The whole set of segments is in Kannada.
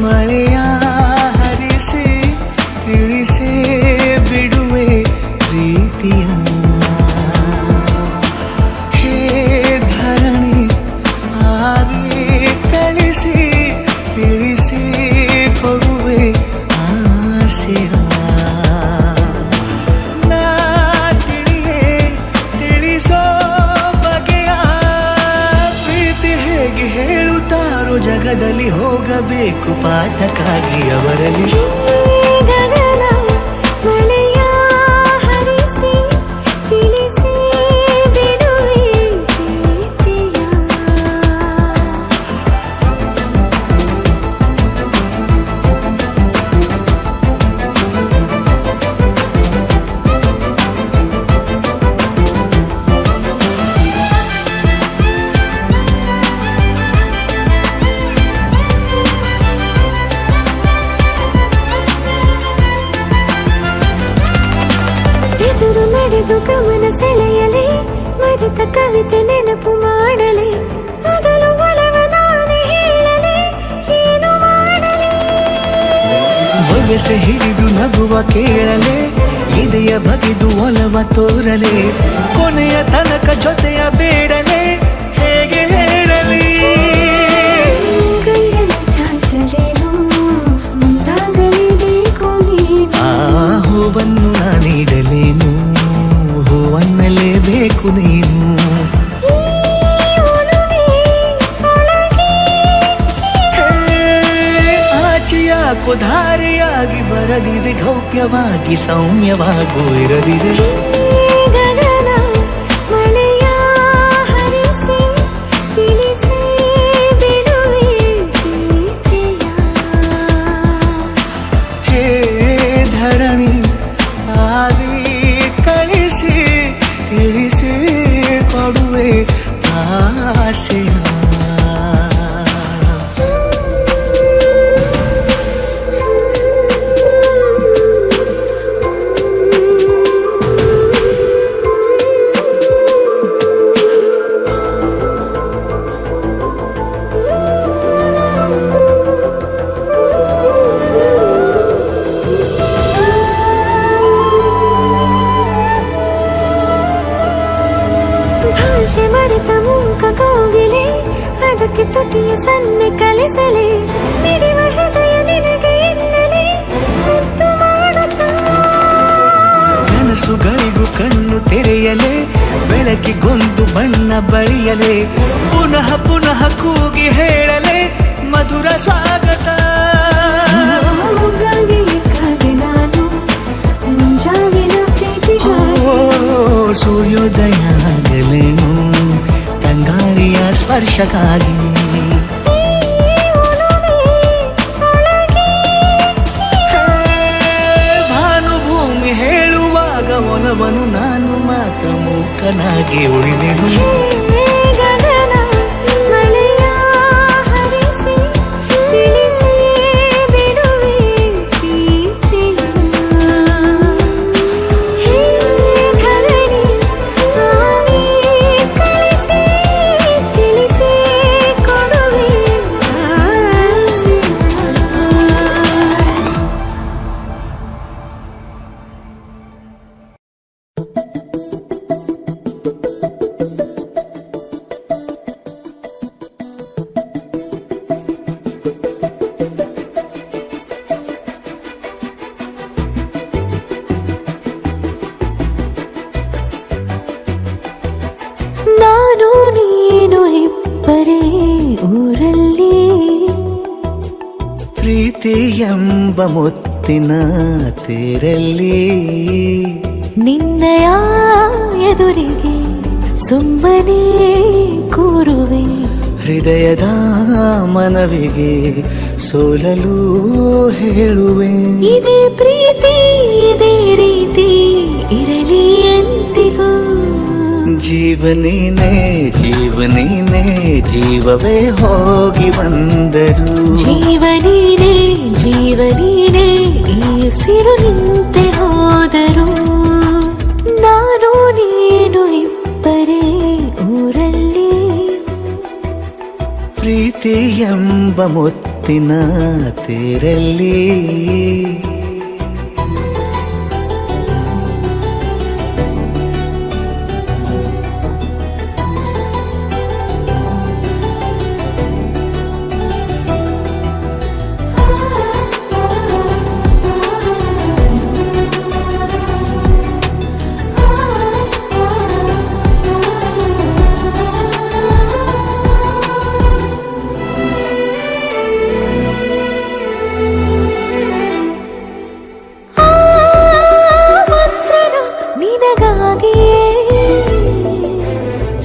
ಮಳೆಯ ಹರಿಸಿ ತಿಳಿಸೇ ಬಿಡುವೆ ಪ್ರೀತಿಯ. ಹೇ ಧರಣಿ ಆಗಿ ಕಳಿಸಿ ತಿಳಿಸಿ ಕೊಡುವೆ ಆಸೆಯ. ನಾ ತಿಳಿಯೇ ತಿಳಿಸೋ ಬಗೆಯ ಪ್ರೀತಿ ಹೇಗೆ ಹೇಳುತ್ತಾರೋ ಜಗದಲ್ಲಿ ಹೋಗಬೇಕು ಪಾಠಕ್ಕಾಗಿ ಅವರಲ್ಲಿ. ಗಮನ ಸೆಳೆಯಲಿ ಮರೆತ ಕವಿತೆ ನೆನಪು ಮಾಡಲಿ ಮೊದಲು ಒಲವ ನಾನೇ ಹೇಳಲಿ ಏನು ಮಾಡಲಿ. ಬಯಸೆ ಹಿಡಿದು ನಗುವ ಕೇಳಲೆ ಇದೆಯ ಬಗೆದು ಒಲವ ತೋರಲೆ ಕೊನೆಯ ತನಕ ಜೊತೆಯ ಬೇಡಲೆ ಹೇಗೆ ಹೇಳಲಿ. ಕೈಯನ್ನು ಚಾಚಲೇನು ಮುಂದಾಗಲೇಬೇಕು ನೀನು. ಆ ಹೂವನ್ನು ನಾನೀಡಲೇನು ಹೂವನ್ನಲೇಬೇಕು ನೀನು. ಆಚೆಯಾಕೋ ಧಾರೆಯಾಗಿ ಬರದಿದೆ ಗೌಪ್ಯವಾಗಿ ಸೌಮ್ಯವಾಗೂ ಇರದಿದೆ. ಹೇ ಧರಣಿ ಆಗಿ ಕಳಿಸಿ ತಿಳಿಸಿ ಕೊಡುವೆ ಆಸೆಯ. ಭಾಷೆ ಮರೆತ ಮೂಕ ಕೋಗಿಲೆ ಅದಕ್ಕೆ ತುಟಿಯ ಸನ್ನೆ ಕಲಿಸಲಿ ನಿಡಿವ ಹೃದಯ ನಿನಗೆ ಎನ್ನಲಿ ಮುತ್ತು ಮಾಡುತ್ತಾ. ಕನಸುಗಳಿಗೂ ಕಣ್ಣು ತೆರೆಯಲೆ ಬೆಳಕಿಗೊಂದು ಬಣ್ಣ ಬಳಿಯಲೆ ಪುನಃ ಪುನಃ ಕೂಗಿ ಹೇಳಲೆ ಮಧುರ ಸ್ವಾಗತ. ಮುಗ್ಗಾಗಿ ನಾನು ಮುಂಜಾವಿನ ಪ್ರೀತಿಗಾಗಿ ಸೂರ್ಯೋದಯ ಆಗಲೇನು ತಂಗಾಳಿಯ ಸ್ಪರ್ಶಕ್ಕಾಗಿ. ಭಾನುಭೂಮಿ ಹೇಳುವಾಗ ಒಲವನು ನಾನು ಮಾತ್ರ ಮೂಕನಾಗಿ ಉಳಿದೆನು. ನಾನು ನೀನು ಇಬ್ಬರೇ ಊರಲ್ಲಿ ಪ್ರೀತಿ ಎಂಬ ಮುತ್ತಿನ ತೇರಲ್ಲಿ ನಿನ್ನಯ ಎದುರಿಗೆ ಸುಮ್ಮನೆ ಕೂರುವೆ. ಹೃದಯದ ಮನವಿಗೆ ಸೋಲಲು ಹೇಳುವೆ. ಇದೇ ಪ್ರೀತಿ ಇದೇ ರೀತಿ ಇರಲಿ ಎಂದಿಗೂ. ಜೀವನೇನೆ ಜೀವನೇನೆ ಜೀವವೇ ಹೋಗಿ ಬಂದರು. ಜೀವನೀನೇ ಜೀವನೀನೇ ಈ ಉಸಿರು ನಿಂತೆ ಹೋದರು. ನಾನು ನೀನು ಇಬ್ಬರೇ ಊರಲ್ಲಿ ಪ್ರೀತಿ ಎಂಬ ಮುತ್ತಿನ ತೇರಲ್ಲಿ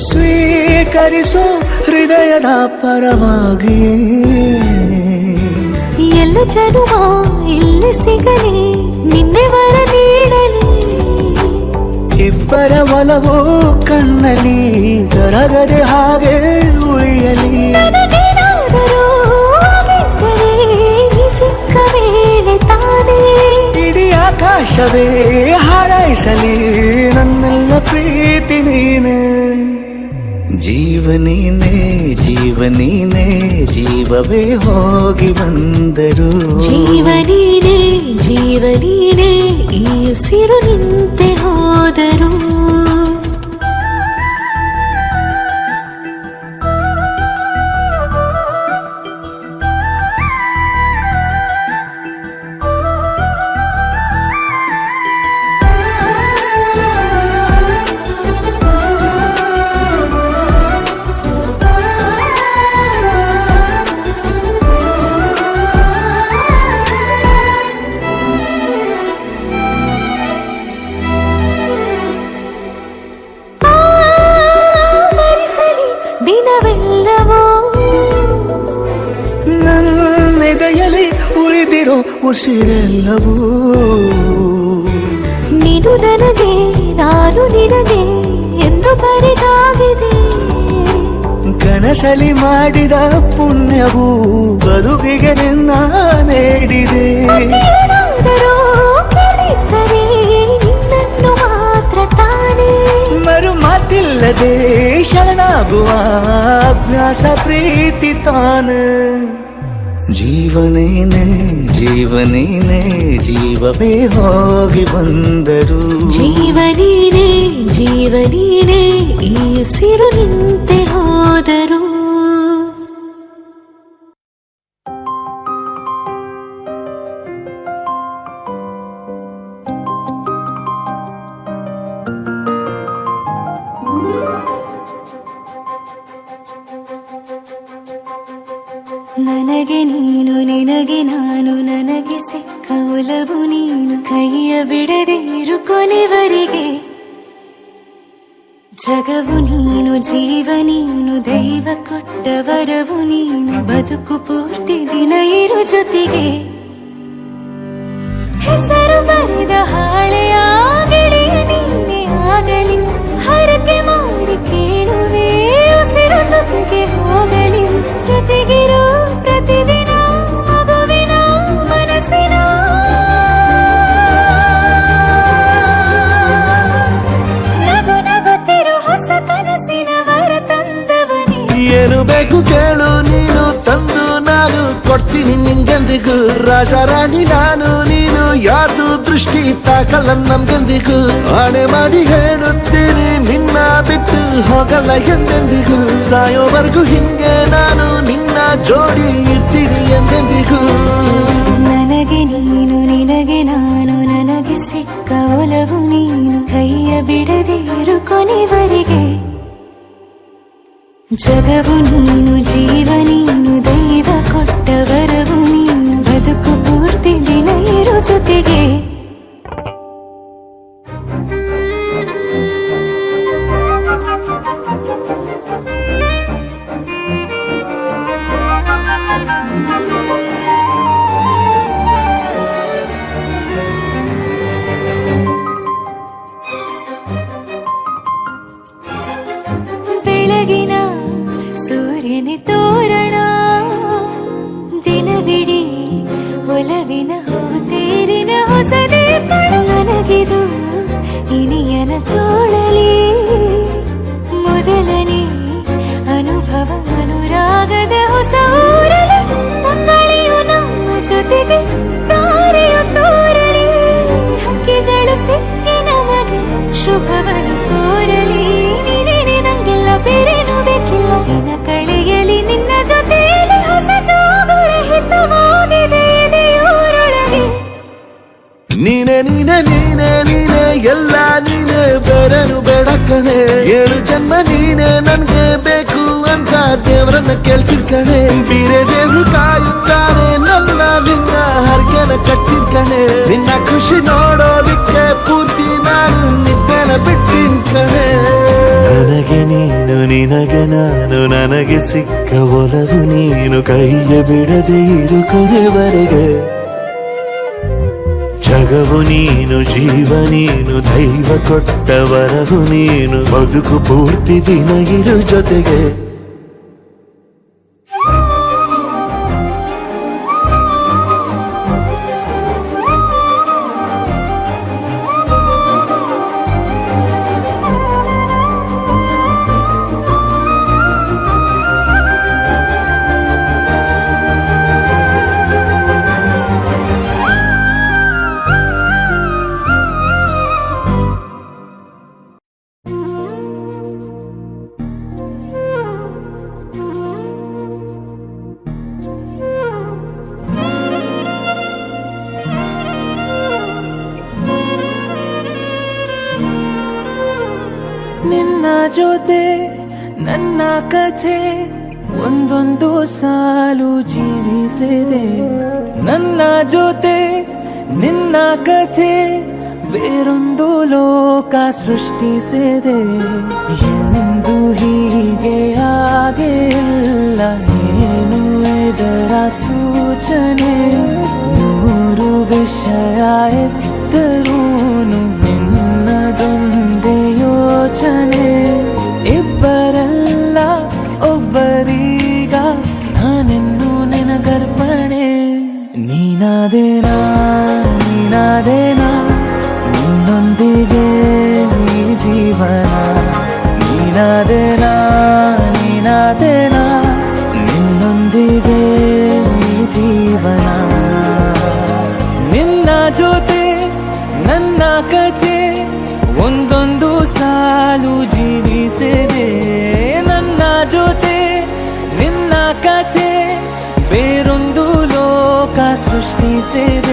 ಸ್ವೀಕರಿಸೋ ಹೃದಯದ ಪರವಾಗಿ ಎಲ್ಲ ಜನುಮ ಇಲ್ಲಿ ಸಿಗಲಿ ನಿನ್ನೆ ವರ ನೀಡಲಿ ಇಬ್ಬರ ಒಲವು ಕಣ್ಣಲ್ಲಿ ಕರಗದೆ ಹಾಗೆ ಉಳಿಯಲಿ ನನಗೇನಾದರೂ ಆಗಿದ್ದರೆ ನೀ ಸಿಕ್ಕ ವೇಳೆ ತಾನೇ ಇಡೀ ಆಕಾಶವೇ ಹಾರೈಸಲಿ ನನ್ನೆಲ್ಲ ಪ್ರೀತಿ ನೀನೆ ಜೀವನೀನೇ ಜೀವನೀನೇ ಜೀವವೇ ಹೋಗಿ ಬಂದರು ಜೀವನೀನೇ ಜೀವನೀನೇ ಈ ಉಸಿರು ನಿಂತೆ ಹೋದರು ದಿನವೆಲ್ಲವೋ ನನ್ನೆದೆಯಲ್ಲಿ ಉಳಿದಿರೋ ಉಸಿರೆಲ್ಲವೂ ನೀನು ನನಗೆ ನಾನು ನಿನಗೆ ಎಂದು ಬರೆದಾಗಿದೆ ಕನಸಲಿ ಮಾಡಿದ ಪುಣ್ಯವು ಬದುಕಿಗೆ ನಿನ್ನ ನೀಡಿದೆ ಏನಾದರೂ ಕಲಿತರೆ ನಿನ್ನನ್ನು ಮಾತ್ರ ತಾನೇ ಮರು ಮಾತಿಲ್ಲದೆ ಶರಣಾಗುವ ಅಭ್ಯಾಸ ಪ್ರೀತಿ ತಾನ ಜೀವನೇನೆ ಜೀವನೇನೆ ಜೀವವೇ ಹೋಗಿ ಬಂದರು ಜೀವನೀನೇ ಜೀವನೀನೇ ಈ ಉಸಿರು ನಿಂತೆ ಹೋದರು ನನಗೆ ನೀನು ನಿನಗೆ ನಾನು ನನಗೆ ಸಿಕ್ಕ ಒಲವು ನೀನು ಕೈಯ ಬಿಡದೆ ಇರು ಕೊನೆವರೆಗೆ ಜಗವು ನೀನು ಜೀವ ನೀನು ದೈವ ಕೊಟ್ಟ ವರವು ನೀನು ಬದುಕು ಪೂರ್ತಿ ದಿನ ಇರು ಜೊತೆಗೆ ಹೆಸರು ಬರೆದ ಹಾಳೆಯಾಗಲಿ ನೀನೇ ಆಗಲಿ ಹರಕೆ ಮಾಡಿ ಕೇಳುವೆ ಉಸಿರು ಜೊತೆಗೆ ಹೋಗಲಿ ಜೊತೆಗಿರೋ ಪ್ರತಿದಿನ ಮಗುವಿನ ಮನಸ್ಸಿನ ನಗು ನಗುತ್ತಿರೋ ಹೊಸ ಕನಸಿನ ವರ ತಂದವನೇ ಏನು ಬೇಕು ಕೇಳು ನೀನು ತಂದು ನಾನು ಕೊಡ್ತೀನಿ ನಿಂಗೆಂದಿಗೂ ರಾಜ ರಾಣಿ ನಾನು ನೀನು ಯಾರ್ದು ದೃಷ್ಟಿ ತಾಕಲ್ಲ ನಮ್ಗೆಂದಿಗೂ ಆಣೆ ಮಾಡಿ ಹೇಳುತ್ತೀನಿ ನಿನ್ನ ಬಿಟ್ಟು ಹೋಗಲ್ಲ ಎಂದೆಂದಿಗೂ ಸಾಯೋವರೆಗೂ ಹಿಂಗೆ ನಾನು ನಿನ್ನ ಜೋಡಿ ಇರ್ತೀನಿ ಎಂದೆಂದಿಗೂ ನನಗೆ ನೀನು ನಿನಗೆ ನಾನು ನನಗೆ ಸಿಕ್ಕ ಒಲವು ನೀನು ಕೈಯ ಬಿಡದೆ ಇರು ಕೊನೆವರೆಗೆ ಜಗವು ನೀನು ಜೀವ ನೀನು ದೈವ ಕೊಟ್ಟ ವರವು ನೀನು ಬದುಕು ಪೂರ್ತಿ ದಿನ ಇರು ಜೊತೆಗೆ ಬೆಳಗಿನ ಸೂರ್ಯನೇ ತೋರಣ ದಿನವಿಡೀ ಒಲವಿನ ಹೋತೇರಿನ ಹೊಸದೇ ನನಗಿದು ಇನಿಯನ ತೋಳಲಿ ಮೊದಲನೇ ಅನುಭವ ಅನುರಾಗದ ಹೊಸ ಊರಲಿ ನೀನೆ ನೀನೆ ನೀನೆ ಎಲ್ಲ ನೀನೆ ಬೇರೆನು ಬೇಡ ಕಣೆ 7 ಜನ್ಮ ನೀನೆ ನನ್ಗೆ ಬೇಕು ಅಂತ ದೇವರನ್ನ ಕೇಳ್ತೀನಿ ಕಣೆ ಬೇರೆ ದೇವ್ರು ಕಾಯುತ್ತಾರೆ ನನ್ನ ನಿನ್ನ ಹರಕೆನ ಕಟ್ತೀನಿ ಕಣೆ ನಿನ್ನ ಖುಷಿ ನೋಡೋದಿಕ್ಕೆ ಪೂರ್ತಿ ನಾನು ನಿದ್ದೆನ ಬಿಟ್ಟಿನ್ ಕಣೆ ನನಗೆ ನೀನು ನಿನಗೆ ನಾನು ನನಗೆ ಸಿಕ್ಕ ಒಲವು ನೀನು ಕೈಯ ಬಿಡದೆ ಇರು ಕೊನೆವರೆಗೆ ಜಗವು ನೀನು ಜೀವ ನೀನು ದೈವ ಕೊಟ್ಟ ವರವು ನೀನು ಬದುಕು ಪೂರ್ತಿ ದಿನ ಇರು ಜೊತೆಗೆ ನಿನ್ನ ಜೊತೆ ನನ್ನ ಕಥೆ ಒಂದೊಂದು ಸಾಲು ಜೀವಿಸಿದೆ ನನ್ನ ಜೊತೆ ನಿನ್ನ ಕಥೆ ಬೇರೊಂದು ಲೋಕ ಸೃಷ್ಟಿಸಿದೆ ಎಂದು ಹೀಗೆ ಆಗಿಲ್ಲ ಏನು ಇದರ ಸೂಚನೆ 100 ವಿಷಯ ಎತ್ತರೂನು ನಿನ್ನದೊಂದೇ ಯೋಚನೆ ಇಬ್ಬರಲ್ಲ ಒಬ್ಬರೀಗ ನಾನೆನ್ನು ನಿನಗರ್ಪಣೆ ನೀನಾದೇನಾ ನೀನಾದೇನಾ ನಿನ್ನೊಂದಿಗೆ ಈ ಜೀವನ ನೀನಾದೇನಾ ನೀನಾದೇನಾ ನಿನ್ನೊಂದಿಗೆ ಈ ಜೀವನ ನಿನ್ನ ಜೊತೆ ನನ್ನ ಕಥೆ ಒಂದೊಂದು ಸಾಲು ಜೀವಿಸಿದೆ ನನ್ನ ಜೊತೆ ನಿನ್ನ ಕಥೆ ಬೇರೊಂದು ಲೋಕ ಸೃಷ್ಟಿಸಿದೆ